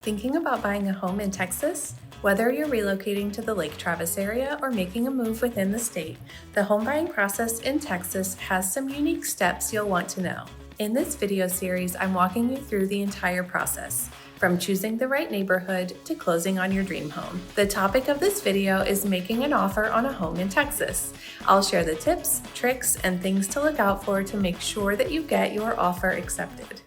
Thinking about buying a home in Texas? Whether you're relocating to the Lake Travis area or making a move within the state, the home buying process in Texas has some unique steps you'll want to know. In this video series, I'm walking you through the entire process, from choosing the right neighborhood to closing on your dream home. The topic of this video is making an offer on a home in Texas. I'll share the tips, tricks, and things to look out for to make sure that you get your offer accepted.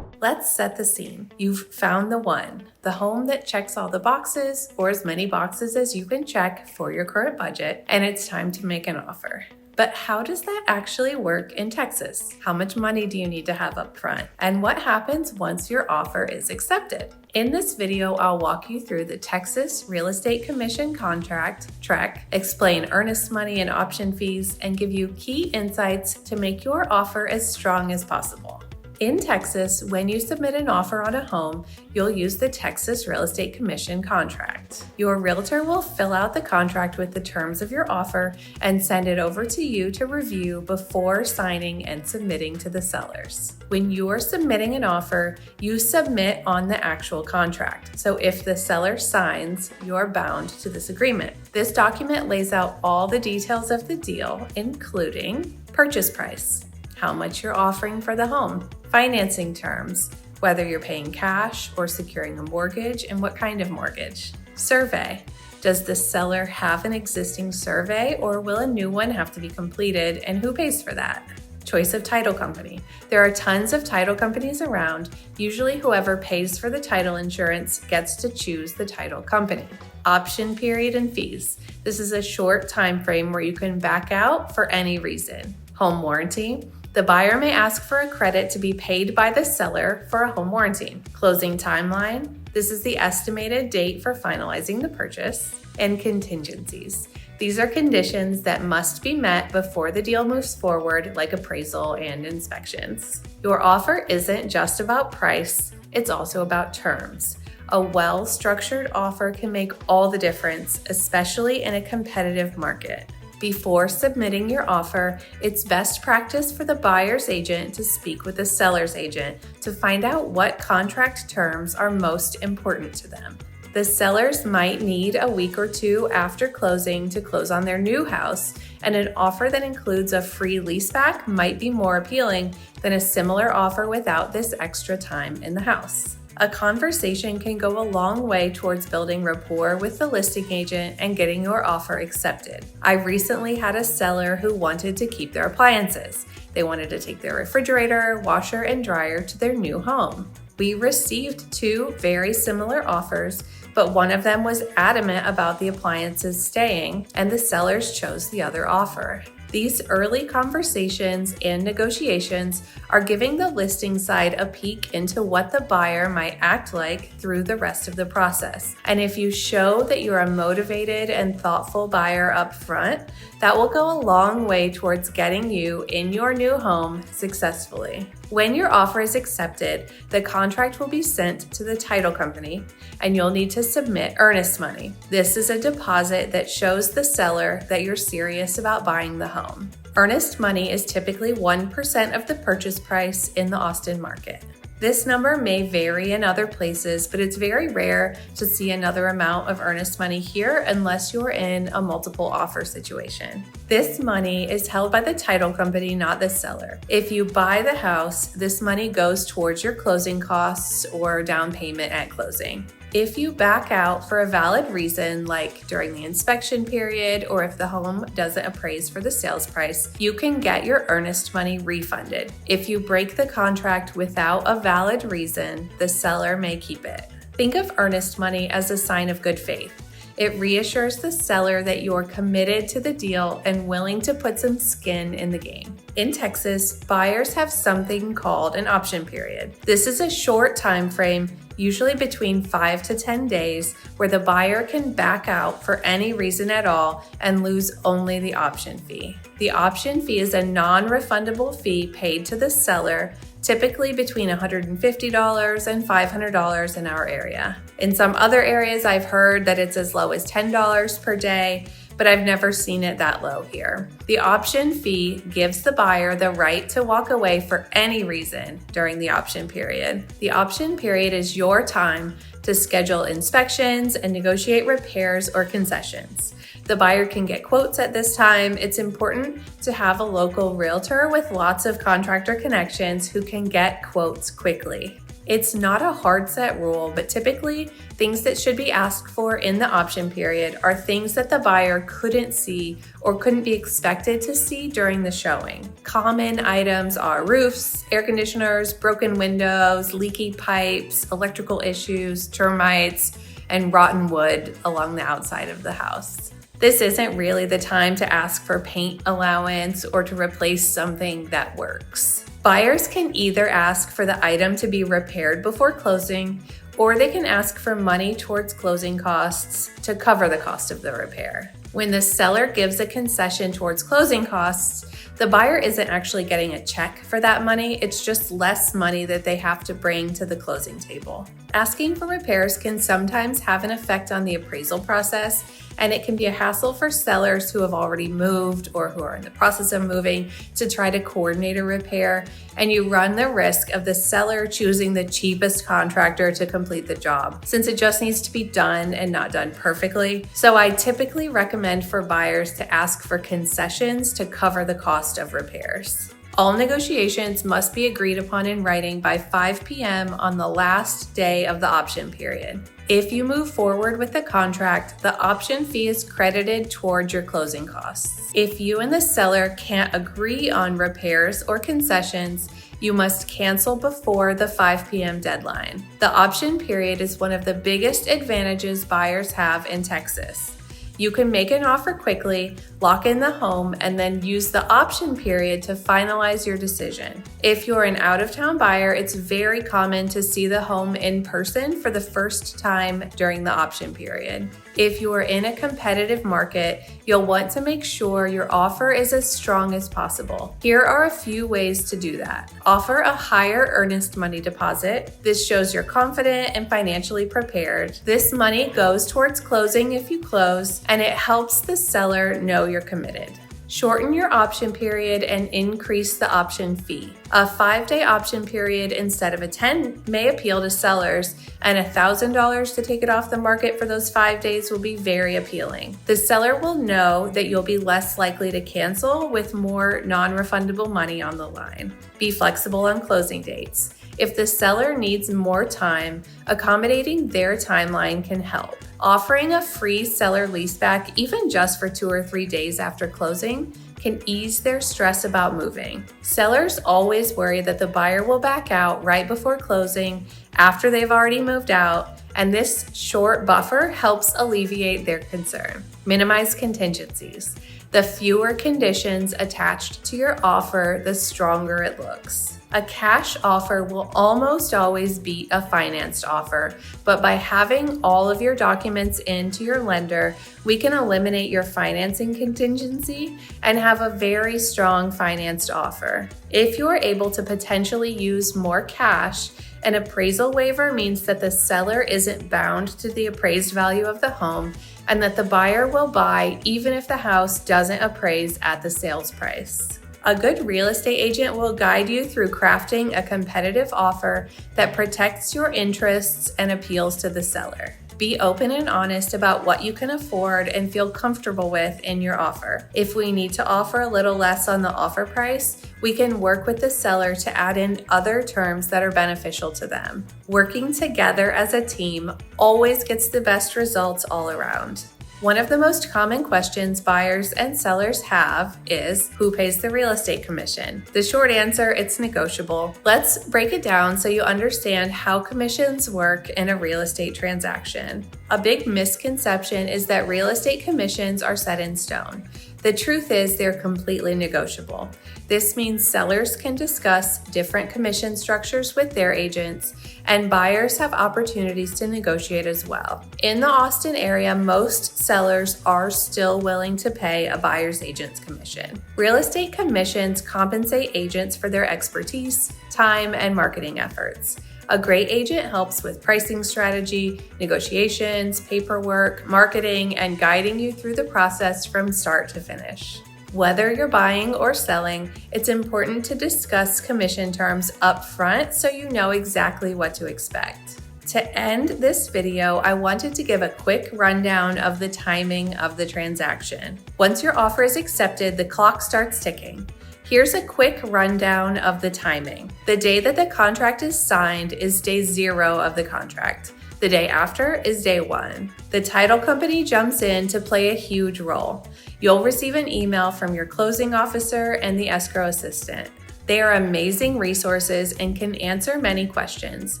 Let's set the scene. You've found the one, the home that checks all the boxes, or as many boxes as you can check for your current budget, and it's time to make an offer. But how does that actually work in Texas? How much money do you need to have up front? And what happens once your offer is accepted? In this video, I'll walk you through the Texas Real Estate Commission contract, TREC, explain earnest money and option fees, and give you key insights to make your offer as strong as possible. In Texas, when you submit an offer on a home, you'll use the Texas Real Estate Commission contract. Your realtor will fill out the contract with the terms of your offer and send it over to you to review before signing and submitting to the sellers. When you're submitting an offer, you submit on the actual contract. So if the seller signs, you're bound to this agreement. This document lays out all the details of the deal, including purchase price, how much you're offering for the home, financing terms, whether you're paying cash or securing a mortgage and what kind of mortgage, survey. Does the seller have an existing survey or will a new one have to be completed, and who pays for that? Choice of title company. There are tons of title companies around. Usually whoever pays for the title insurance gets to choose the title company. Option period and fees. This is a short time frame where you can back out for any reason. Home warranty. The buyer may ask for a credit to be paid by the seller for a home warranty. Closing timeline. This is the estimated date for finalizing the purchase. And contingencies. These are conditions that must be met before the deal moves forward, like appraisal and inspections. Your offer isn't just about price, it's also about terms. A well-structured offer can make all the difference, especially in a competitive market. Before submitting your offer, it's best practice for the buyer's agent to speak with the seller's agent to find out what contract terms are most important to them. The sellers might need a week or two after closing to close on their new house, and an offer that includes a free leaseback might be more appealing than a similar offer without this extra time in the house. A conversation can go a long way towards building rapport with the listing agent and getting your offer accepted. I recently had a seller who wanted to keep their appliances. They wanted to take their refrigerator, washer, and dryer to their new home. We received two very similar offers, but one of them was adamant about the appliances staying, and the sellers chose the other offer. These early conversations and negotiations are giving the listing side a peek into what the buyer might act like through the rest of the process. And if you show that you're a motivated and thoughtful buyer up front, that will go a long way towards getting you in your new home successfully. When your offer is accepted, the contract will be sent to the title company, and you'll need to submit earnest money. This is a deposit that shows the seller that you're serious about buying the home. Earnest money is typically 1% of the purchase price in the Austin market. This number may vary in other places, but it's very rare to see another amount of earnest money here unless you're in a multiple offer situation. This money is held by the title company, not the seller. If you buy the house, this money goes towards your closing costs or down payment at closing. If you back out for a valid reason, like during the inspection period or if the home doesn't appraise for the sales price, you can get your earnest money refunded. If you break the contract without a valid reason, the seller may keep it. Think of earnest money as a sign of good faith. It reassures the seller that you're committed to the deal and willing to put some skin in the game. In Texas, buyers have something called an option period. This is a short time frame, usually between 5 to 10 days, where the buyer can back out for any reason at all and lose only the option fee. The option fee is a non-refundable fee paid to the seller typically between $150 and $500 in our area. In some other areas, I've heard that it's as low as $10 per day, but I've never seen it that low here. The option fee gives the buyer the right to walk away for any reason during the option period. The option period is your time to schedule inspections and negotiate repairs or concessions. The buyer can get quotes at this time. It's important to have a local realtor with lots of contractor connections who can get quotes quickly. It's not a hard set rule, but typically things that should be asked for in the option period are things that the buyer couldn't see or couldn't be expected to see during the showing. Common items are roofs, air conditioners, broken windows, leaky pipes, electrical issues, termites, and rotten wood along the outside of the house. This isn't really the time to ask for paint allowance or to replace something that works. Buyers can either ask for the item to be repaired before closing, or they can ask for money towards closing costs to cover the cost of the repair. When the seller gives a concession towards closing costs, the buyer isn't actually getting a check for that money, it's just less money that they have to bring to the closing table. Asking for repairs can sometimes have an effect on the appraisal process, and it can be a hassle for sellers who have already moved or who are in the process of moving to try to coordinate a repair, and you run the risk of the seller choosing the cheapest contractor to complete the job, since it just needs to be done and not done perfectly. So I typically recommend for buyers to ask for concessions to cover the cost of repairs. All negotiations must be agreed upon in writing by 5 p.m. on the last day of the option period. If you move forward with the contract, the option fee is credited towards your closing costs. If you and the seller can't agree on repairs or concessions, you must cancel before the 5 p.m. deadline. The option period is one of the biggest advantages buyers have in Texas. You can make an offer quickly, lock in the home, and then use the option period to finalize your decision. If you're an out-of-town buyer, it's very common to see the home in person for the first time during the option period. If you are in a competitive market, you'll want to make sure your offer is as strong as possible. Here are a few ways to do that. Offer a higher earnest money deposit. This shows you're confident and financially prepared. This money goes towards closing if you close, and it helps the seller know you're committed. Shorten your option period and increase the option fee. A 5-day option period instead of a 10 may appeal to sellers, and $1,000 to take it off the market for those 5 days will be very appealing. The seller will know that you'll be less likely to cancel with more non-refundable money on the line. Be flexible on closing dates. If the seller needs more time, accommodating their timeline can help. Offering a free seller leaseback, even just for 2 or 3 days after closing, can ease their stress about moving. Sellers always worry that the buyer will back out right before closing after they've already moved out, and this short buffer helps alleviate their concern. Minimize contingencies. The fewer conditions attached to your offer, the stronger it looks. A cash offer will almost always beat a financed offer, but by having all of your documents into your lender, we can eliminate your financing contingency and have a very strong financed offer. If you're able to potentially use more cash, an appraisal waiver means that the seller isn't bound to the appraised value of the home and that the buyer will buy even if the house doesn't appraise at the sales price. A good real estate agent will guide you through crafting a competitive offer that protects your interests and appeals to the seller. Be open and honest about what you can afford and feel comfortable with in your offer. If we need to offer a little less on the offer price, we can work with the seller to add in other terms that are beneficial to them. Working together as a team always gets the best results all around. One of the most common questions buyers and sellers have is, who pays the real estate commission? The short answer, it's negotiable. Let's break it down so you understand how commissions work in a real estate transaction. A big misconception is that real estate commissions are set in stone. The truth is they're completely negotiable. This means sellers can discuss different commission structures with their agents, and buyers have opportunities to negotiate as well. In the Austin area, most sellers are still willing to pay a buyer's agent's commission. Real estate commissions compensate agents for their expertise, time, and marketing efforts. A great agent helps with pricing strategy, negotiations, paperwork, marketing, and guiding you through the process from start to finish. Whether you're buying or selling, it's important to discuss commission terms up front so you know exactly what to expect. To end this video, I wanted to give a quick rundown of the timing of the transaction. Once your offer is accepted, the clock starts ticking. Here's a quick rundown of the timing. The day that the contract is signed is day 0 of the contract. The day after is day 1. The title company jumps in to play a huge role. You'll receive an email from your closing officer and the escrow assistant. They are amazing resources and can answer many questions.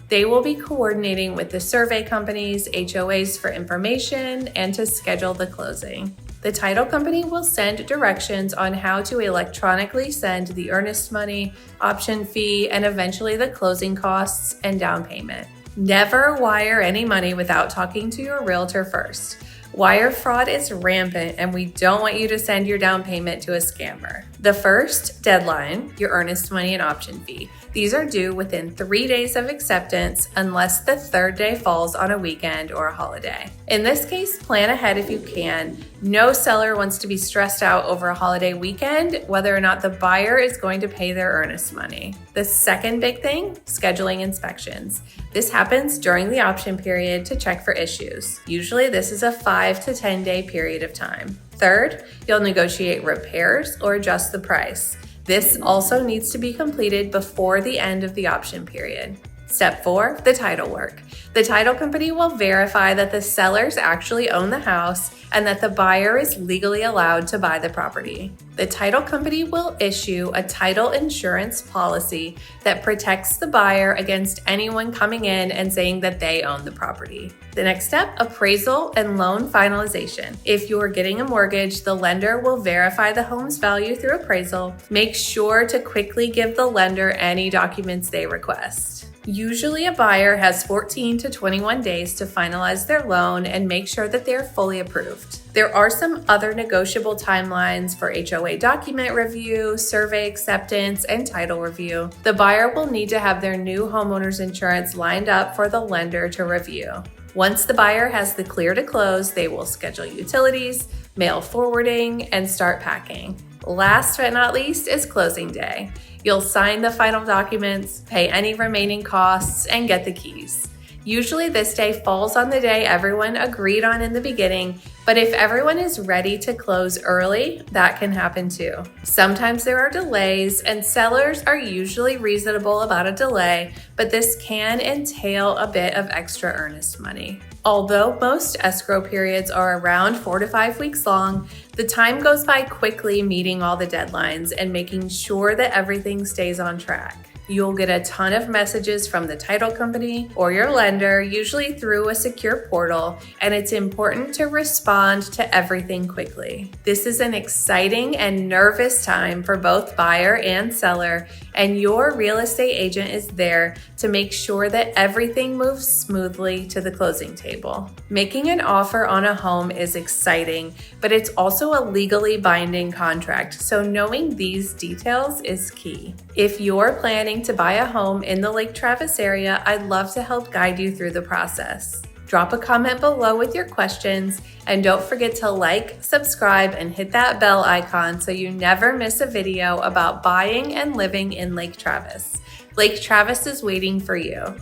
They will be coordinating with the survey companies, HOAs for information, and to schedule the closing. The title company will send directions on how to electronically send the earnest money, option fee, and eventually the closing costs and down payment. Never wire any money without talking to your realtor first. Wire fraud is rampant, and we don't want you to send your down payment to a scammer. The first deadline, your earnest money and option fee. These are due within 3 days of acceptance unless the third day falls on a weekend or a holiday. In this case, plan ahead if you can. No seller wants to be stressed out over a holiday weekend, whether or not the buyer is going to pay their earnest money. The second big thing, scheduling inspections. This happens during the option period to check for issues. Usually this is a 5 to 10 day period of time. Third, you'll negotiate repairs or adjust the price. This also needs to be completed before the end of the option period. Step 4, the title work. The title company will verify that the sellers actually own the house and that the buyer is legally allowed to buy the property. The title company will issue a title insurance policy that protects the buyer against anyone coming in and saying that they own the property. The next step, appraisal and loan finalization. If you're getting a mortgage, the lender will verify the home's value through appraisal. Make sure to quickly give the lender any documents they request. Usually a buyer has 14 to 21 days to finalize their loan and make sure that they're fully approved. There are some other negotiable timelines for HOA document review, survey acceptance, and title review. The buyer will need to have their new homeowner's insurance lined up for the lender to review. Once the buyer has the clear to close, they will schedule utilities, mail forwarding, and start packing. Last but not least is closing day. You'll sign the final documents, pay any remaining costs, and get the keys. Usually this day falls on the day everyone agreed on in the beginning, but if everyone is ready to close early, that can happen too. Sometimes there are delays, and sellers are usually reasonable about a delay, but this can entail a bit of extra earnest money. Although most escrow periods are around 4 to 5 weeks long, the time goes by quickly meeting all the deadlines and making sure that everything stays on track. You'll get a ton of messages from the title company or your lender, usually through a secure portal, and it's important to respond to everything quickly. This is an exciting and nervous time for both buyer and seller, and your real estate agent is there to make sure that everything moves smoothly to the closing table. Making an offer on a home is exciting, but it's also a legally binding contract, so knowing these details is key. If you're planning to buy a home in the Lake Travis area, I'd love to help guide you through the process. Drop a comment below with your questions, and don't forget to like, subscribe, and hit that bell icon so you never miss a video about buying and living in Lake Travis. Lake Travis is waiting for you.